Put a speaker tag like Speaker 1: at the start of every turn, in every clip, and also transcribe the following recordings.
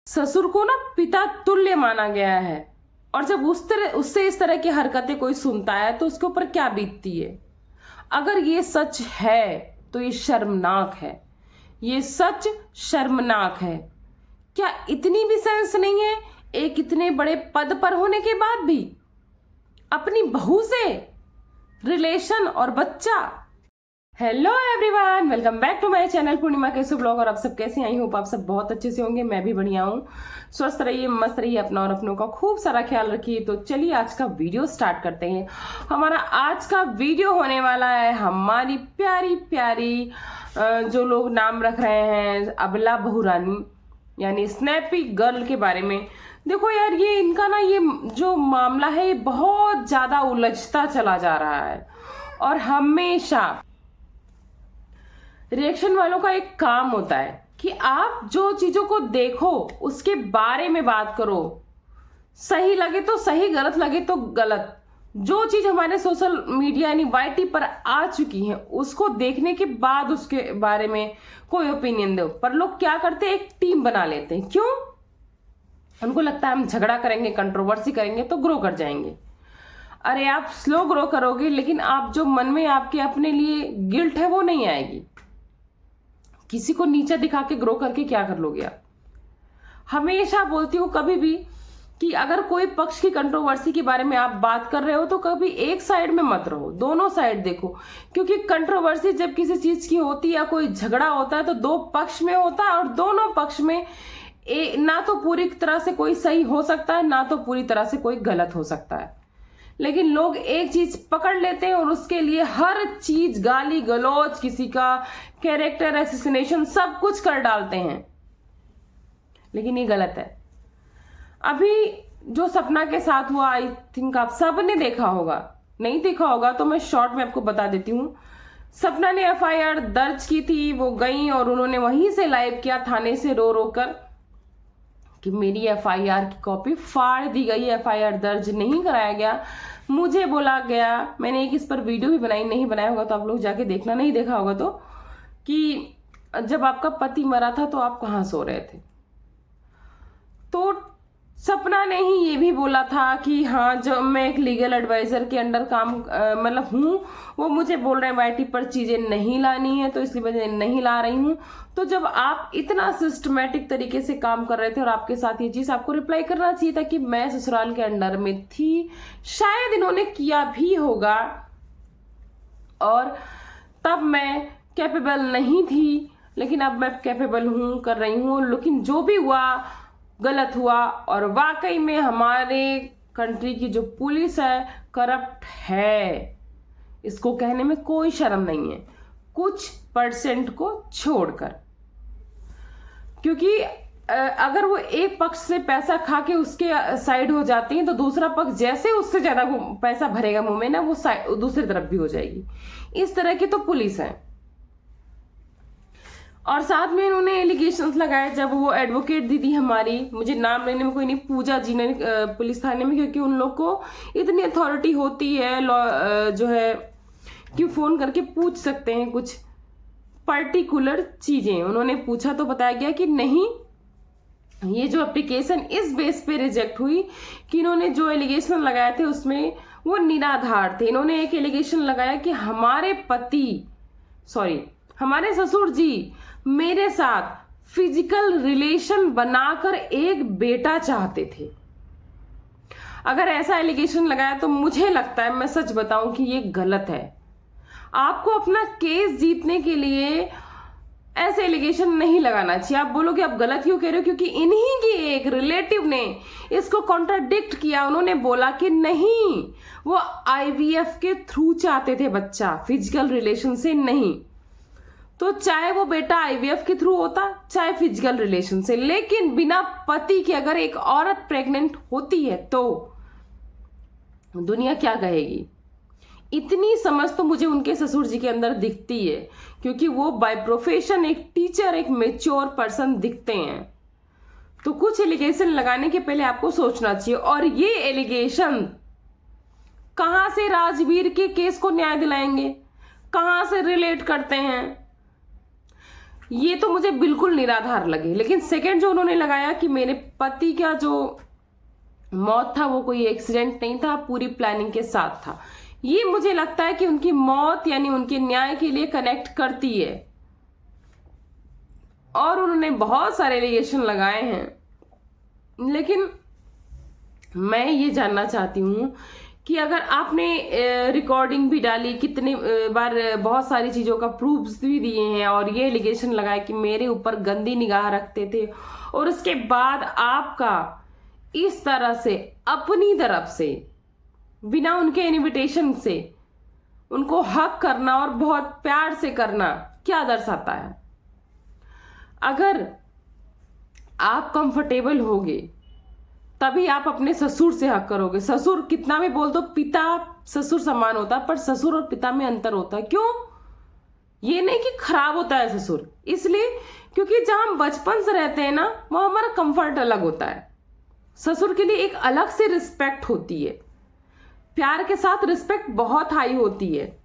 Speaker 1: ससुर को ना पिता तुल्य माना गया है, और जब उससे इस तरह की हरकतें कोई सुनता है तो उसके ऊपर क्या बीतती है। अगर ये सच है तो ये शर्मनाक है, ये सच शर्मनाक है। क्या इतनी भी सेंस नहीं है एक इतने बड़े पद पर होने के बाद भी अपनी बहू से रिलेशन और बच्चा। Hello everyone, welcome back to my channel Purnima कैसे ब्लॉग। और आप सब कैसे? आई होप आप सब बहुत अच्छे से होंगे। मैं भी बढ़िया हूँ। स्वस्थ रहिए, मस्त रहिए, अपना और अपनों का खूब सारा ख्याल रखिए। तो चलिए आज का वीडियो स्टार्ट करते हैं। हमारा आज का वीडियो होने वाला है हमारी प्यारी प्यारी जो लोग नाम रख रहे हैं अबला बहुरानी, यानी स्नैपी गर्ल के बारे में। देखो यार, ये इनका ना ये जो मामला है ये बहुत ज्यादा उलझता चला जा रहा है, और हमेशा रिएक्शन वालों का एक काम होता है कि आप जो चीजों को देखो उसके बारे में बात करो। सही लगे तो सही, गलत लगे तो गलत। जो चीज हमारे सोशल मीडिया यानी वाईटी पर आ चुकी है उसको देखने के बाद उसके बारे में कोई ओपिनियन दो। पर लोग क्या करते हैं, एक टीम बना लेते हैं। क्यों? उनको लगता है हम झगड़ा करेंगे, कंट्रोवर्सी करेंगे तो ग्रो कर जाएंगे। अरे आप स्लो ग्रो करोगे, लेकिन आप जो मन में आपके अपने लिए गिल्ट है वो नहीं आएगी। किसी को नीचा दिखा के ग्रो करके क्या कर लोगे आप? हमेशा बोलती हूँ कभी भी कि अगर कोई पक्ष की कंट्रोवर्सी के बारे में आप बात कर रहे हो तो कभी एक साइड में मत रहो, दोनों साइड देखो। क्योंकि कंट्रोवर्सी जब किसी चीज की होती है या कोई झगड़ा होता है तो दो पक्ष में होता है, और दोनों पक्ष में ना तो पूरी तरह से कोई सही हो सकता है, ना तो पूरी तरह से कोई गलत हो सकता है। लेकिन लोग एक चीज पकड़ लेते हैं और उसके लिए हर चीज, गाली गलौज, किसी का कैरेक्टर असैसिनेशन, सब कुछ कर डालते हैं। लेकिन ये गलत है। अभी जो सपना के साथ हुआ, आई थिंक आप सब ने देखा होगा। नहीं देखा होगा तो मैं शॉर्ट में आपको बता देती हूँ। सपना ने एफआईआर दर्ज की थी, वो गई और उन्होंने वहीं से लाइव किया थाने से रो रो कर कि मेरी एफआईआर की कॉपी फाड़ दी गई, एफआईआर दर्ज नहीं कराया गया। मुझे बोला गया, मैंने एक इस पर वीडियो भी बनाई, नहीं बनाया होगा तो आप लोग जाके देखना, नहीं देखा होगा तो, कि जब आपका पति मरा था तो आप कहाँ सो रहे थे। तो सपना ने ही ये भी बोला था कि हाँ, जब मैं एक लीगल एडवाइजर के अंडर काम मतलब हूँ, वो मुझे बोल रहे हैं वाईटी पर चीजें नहीं लानी है तो इसलिए वजह नहीं ला रही हूँ। तो जब आप इतना सिस्टमेटिक तरीके से काम कर रहे थे और आपके साथ ये चीज, आपको रिप्लाई करना चाहिए था कि मैं ससुराल के अंडर में थी। शायद इन्होंने किया भी होगा और तब मैं कैपेबल नहीं थी, लेकिन अब मैं कैपेबल हूँ, कर रही हूँ। लेकिन जो भी हुआ गलत हुआ, और वाकई में हमारे कंट्री की जो पुलिस है करप्ट है, इसको कहने में कोई शर्म नहीं है, कुछ परसेंट को छोड़कर। क्योंकि अगर वो एक पक्ष से पैसा खा के उसके साइड हो जाती है तो दूसरा पक्ष जैसे उससे ज्यादा पैसा भरेगा मुंह में ना, वो दूसरी तरफ भी हो जाएगी। इस तरह की तो पुलिस है। और साथ में इन्होंने एलिगेशंस लगाए, जब वो एडवोकेट दीदी हमारी, मुझे नाम लेने में कोई नहीं, पूजा जी ने पुलिस थाने में, क्योंकि उन लोग को इतनी अथॉरिटी होती है लॉ जो है कि फोन करके पूछ सकते हैं कुछ पर्टिकुलर चीजें। उन्होंने पूछा तो बताया गया कि नहीं, ये जो एप्लीकेशन इस बेस पे रिजेक्ट हुई कि इन्होंने जो एलिगेशन लगाए थे उसमें वो निराधार थे। इन्होंने एक एलिगेशन लगाया कि हमारे ससुर जी मेरे साथ फिजिकल रिलेशन बनाकर एक बेटा चाहते थे। अगर ऐसा एलिगेशन लगाया तो मुझे लगता है, मैं सच बताऊं, कि ये गलत है। आपको अपना केस जीतने के लिए ऐसे एलिगेशन नहीं लगाना चाहिए। आप बोलोगे आप गलत क्यों कह रहे हो, क्योंकि इन्हीं की एक रिलेटिव ने इसको कॉन्ट्राडिक्ट किया। उन्होंने बोला कि नहीं, वो आईवीएफ के थ्रू चाहते थे बच्चा, फिजिकल रिलेशन से नहीं। तो चाहे वो बेटा आईवीएफ के थ्रू होता, चाहे फिजिकल रिलेशन से, लेकिन बिना पति के अगर एक औरत प्रेग्नेंट होती है तो दुनिया क्या कहेगी। इतनी समझ तो मुझे उनके ससुर जी के अंदर दिखती है, क्योंकि वो बाय प्रोफेशन एक टीचर, एक मेच्योर पर्सन दिखते हैं। तो कुछ एलिगेशन लगाने के पहले आपको सोचना चाहिए। और ये एलिगेशन कहां से राजवीर के केस को न्याय दिलाएंगे, कहां से रिलेट करते हैं? ये तो मुझे बिल्कुल निराधार लगे। लेकिन सेकंड जो उन्होंने लगाया कि मेरे पति का जो मौत था वो कोई एक्सीडेंट नहीं था, पूरी प्लानिंग के साथ था, ये मुझे लगता है कि उनकी मौत यानी उनके न्याय के लिए कनेक्ट करती है। और उन्होंने बहुत सारे एलिगेशन लगाए हैं, लेकिन मैं ये जानना चाहती हूँ कि अगर आपने रिकॉर्डिंग भी डाली, कितने बार बहुत सारी चीज़ों का प्रूफ्स भी दिए हैं और ये एलिगेशन लगाए कि मेरे ऊपर गंदी निगाह रखते थे, और उसके बाद आपका इस तरह से अपनी तरफ से बिना उनके इनविटेशन से उनको हक करना और बहुत प्यार से करना क्या दर्शाता है? अगर आप कंफर्टेबल होगे तभी आप अपने ससुर से हक करोगे। ससुर कितना भी बोल दो, पिता ससुर समान होता है, पर ससुर और पिता में अंतर होता है। क्यों? ये नहीं कि खराब होता है ससुर, इसलिए क्योंकि जहां हम बचपन से रहते हैं ना, वो हमारा कंफर्ट अलग होता है। ससुर के लिए एक अलग से रिस्पेक्ट होती है, प्यार के साथ रिस्पेक्ट बहुत हाई होती है।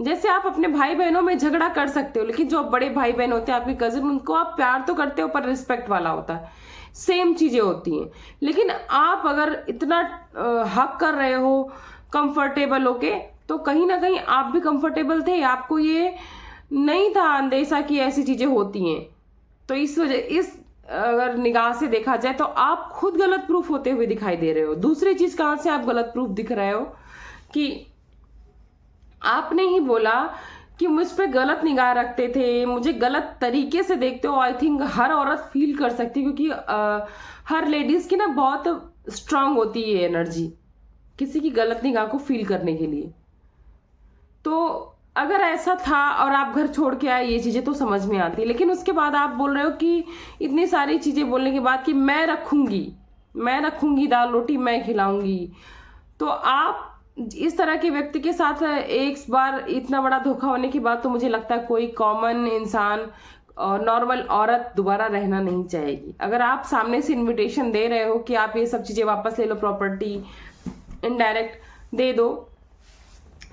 Speaker 1: जैसे आप अपने भाई बहनों में झगड़ा कर सकते हो, लेकिन जो बड़े भाई बहन होते हैं आपके कजिन, उनको आप प्यार तो करते हो पर रिस्पेक्ट वाला होता है। सेम चीजें होती हैं। लेकिन आप अगर इतना हक कर रहे हो कंफर्टेबल होके, तो कहीं ना कहीं आप भी कंफर्टेबल थे, आपको ये नहीं था अंदेशा कि ऐसी चीजें होती हैं। तो इस वजह, इस अगर निगाह से देखा जाए तो आप खुद गलत प्रूफ होते हुए दिखाई दे रहे हो। दूसरी चीज कहां से आप गलत प्रूफ दिख रहे हो कि आपने ही बोला कि मुझ पे गलत निगाह रखते थे, मुझे गलत तरीके से देखते हो। आई थिंक हर औरत फील कर सकती है, क्योंकि हर लेडीज की ना बहुत स्ट्रांग होती है एनर्जी किसी की गलत निगाह को फील करने के लिए। तो अगर ऐसा था और आप घर छोड़ के आए, ये चीजें तो समझ में आती है। लेकिन उसके बाद आप बोल रहे हो कि इतनी सारी चीजें बोलने के बाद कि मैं रखूंगी दाल रोटी, मैं खिलाऊंगी। तो आप इस तरह के व्यक्ति के साथ एक बार इतना बड़ा धोखा होने के बाद तो मुझे लगता है कोई कॉमन इंसान और नॉर्मल औरत दोबारा रहना नहीं चाहेगी। अगर आप सामने से इनविटेशन दे रहे हो कि आप ये सब चीजें वापस ले लो, प्रॉपर्टी इनडायरेक्ट दे दो,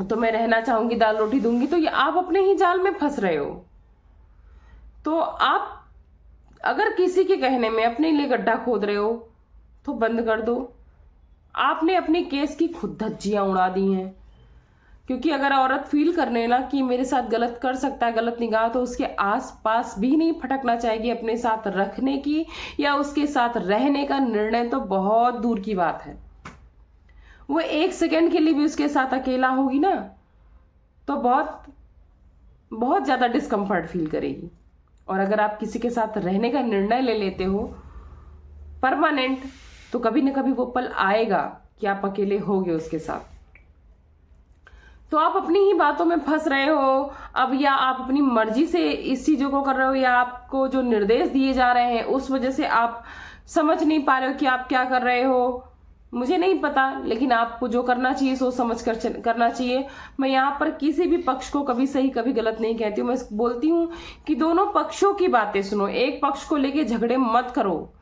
Speaker 1: तो मैं रहना चाहूंगी, दाल रोटी दूंगी, तो ये आप अपने ही जाल में फंस रहे हो। तो आप अगर किसी के कहने में अपने लिए गड्ढा खोद रहे हो तो बंद कर दो। आपने अपने केस की खुद धज्जियां उड़ा दी हैं। क्योंकि अगर औरत फील करने ना कि मेरे साथ गलत कर सकता है, गलत निगाह, तो उसके आसपास भी नहीं फटकना चाहेगी। अपने साथ रखने की या उसके साथ रहने का निर्णय तो बहुत दूर की बात है। वो एक सेकंड के लिए भी उसके साथ अकेला होगी ना, तो बहुत बहुत ज्यादा डिस्कम्फर्ट फील करेगी। और अगर आप किसी के साथ रहने का निर्णय ले लेते हो परमानेंट, तो कभी न कभी वो पल आएगा कि आप अकेले होगे उसके साथ। तो आप अपनी ही बातों में फंस रहे हो अब, या आप अपनी मर्जी से इस चीजों को कर रहे हो, या आपको जो निर्देश दिए जा रहे हैं उस वजह से आप समझ नहीं पा रहे हो कि आप क्या कर रहे हो। मुझे नहीं पता, लेकिन आपको जो करना चाहिए सोच समझ कर करना चाहिए। मैं यहाँ पर किसी भी पक्ष को कभी सही कभी गलत नहीं कहती हूँ। मैं बोलती हूँ कि दोनों पक्षों की बातें सुनो, एक पक्ष को लेके झगड़े मत करो।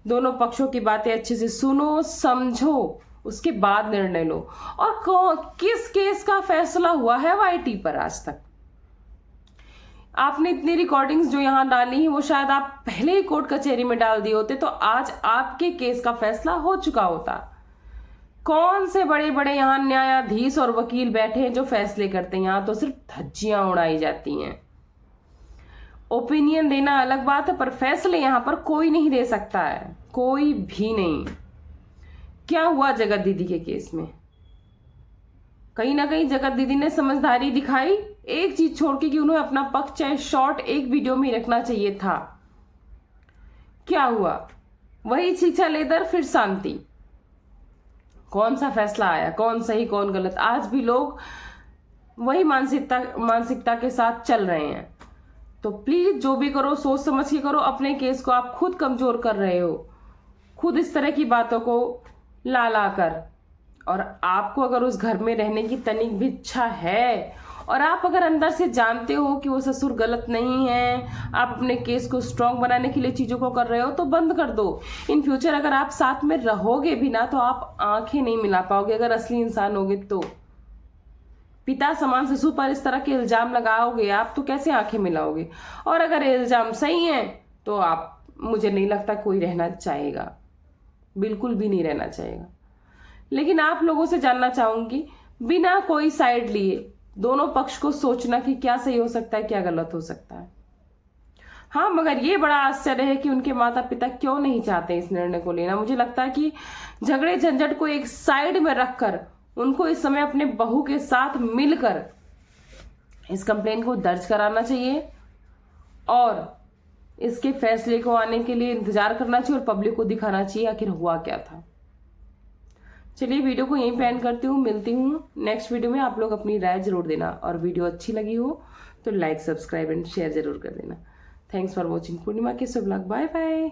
Speaker 1: दोनों पक्षों की बातें अच्छे से सुनो, समझो, उसके बाद निर्णय लो। और किस केस का फैसला हुआ है वाईटी पर आज तक? आपने इतनी रिकॉर्डिंग्स जो यहाँ डाली हैं वो शायद आप पहले ही कोर्ट कचहरी में डाल दिए होते तो आज आपके केस का फैसला हो चुका होता। कौन से बड़े बड़े यहाँ न्यायाधीश और वकील बैठे हैं जो फैसले करते हैं? यहाँ तो सिर्फ धज्जियां उड़ाई जाती हैं। ओपिनियन देना अलग बात है, पर फैसले यहाँ पर कोई नहीं दे सकता है, कोई भी नहीं। क्या हुआ जगत दीदी के केस में? कहीं ना कहीं जगत दीदी ने समझदारी दिखाई, एक चीज छोड़ के कि उन्हें अपना पक्ष चाहे शॉर्ट एक वीडियो में रखना चाहिए था। क्या हुआ? वही छीछा लेदर, फिर शांति। कौन सा फैसला आया? कौन सही कौन गलत? आज भी लोग वही मानसिकता के साथ चल रहे हैं। तो प्लीज जो भी करो सोच समझ के करो। अपने केस को आप खुद कमजोर कर रहे हो, खुद इस तरह की बातों को ला ला कर। और आपको अगर उस घर में रहने की तनिक भी इच्छा है, और आप अगर अंदर से जानते हो कि वो ससुर गलत नहीं है, आप अपने केस को स्ट्रांग बनाने के लिए चीजों को कर रहे हो, तो बंद कर दो। इन फ्यूचर अगर आप साथ में रहोगे भी ना, तो आप आंखें नहीं मिला पाओगे अगर असली इंसान होगे तो। पिता समान शिशु पर इस तरह के इल्जाम लगाओगे आप तो कैसे आंखें मिलाओगे? और अगर इल्जाम सही है तो आप, मुझे नहीं लगता कोई रहना चाहेगा, बिल्कुल भी नहीं रहना चाहेगा। लेकिन आप लोगों से जानना चाहूंगी, बिना कोई साइड लिए दोनों पक्ष को सोचना कि क्या सही हो सकता है, क्या गलत हो सकता है। हाँ, मगर ये बड़ा आश्चर्य है कि उनके माता पिता क्यों नहीं चाहते इस निर्णय को लेना। मुझे लगता है कि झगड़े झंझट को एक साइड में रखकर उनको इस समय अपने बहू के साथ मिलकर इस कंप्लेन को दर्ज कराना चाहिए और इसके फैसले को आने के लिए इंतजार करना चाहिए और पब्लिक को दिखाना चाहिए आखिर हुआ क्या था। चलिए वीडियो को यहीं पे एंड करती हूँ, मिलती हूँ नेक्स्ट वीडियो में। आप लोग अपनी राय जरूर देना और वीडियो अच्छी लगी हो तो लाइक, सब्सक्राइब एंड शेयर जरूर कर देना। थैंक्स फॉर वॉचिंग पूर्णिमा के ब्लॉग। Bye bye.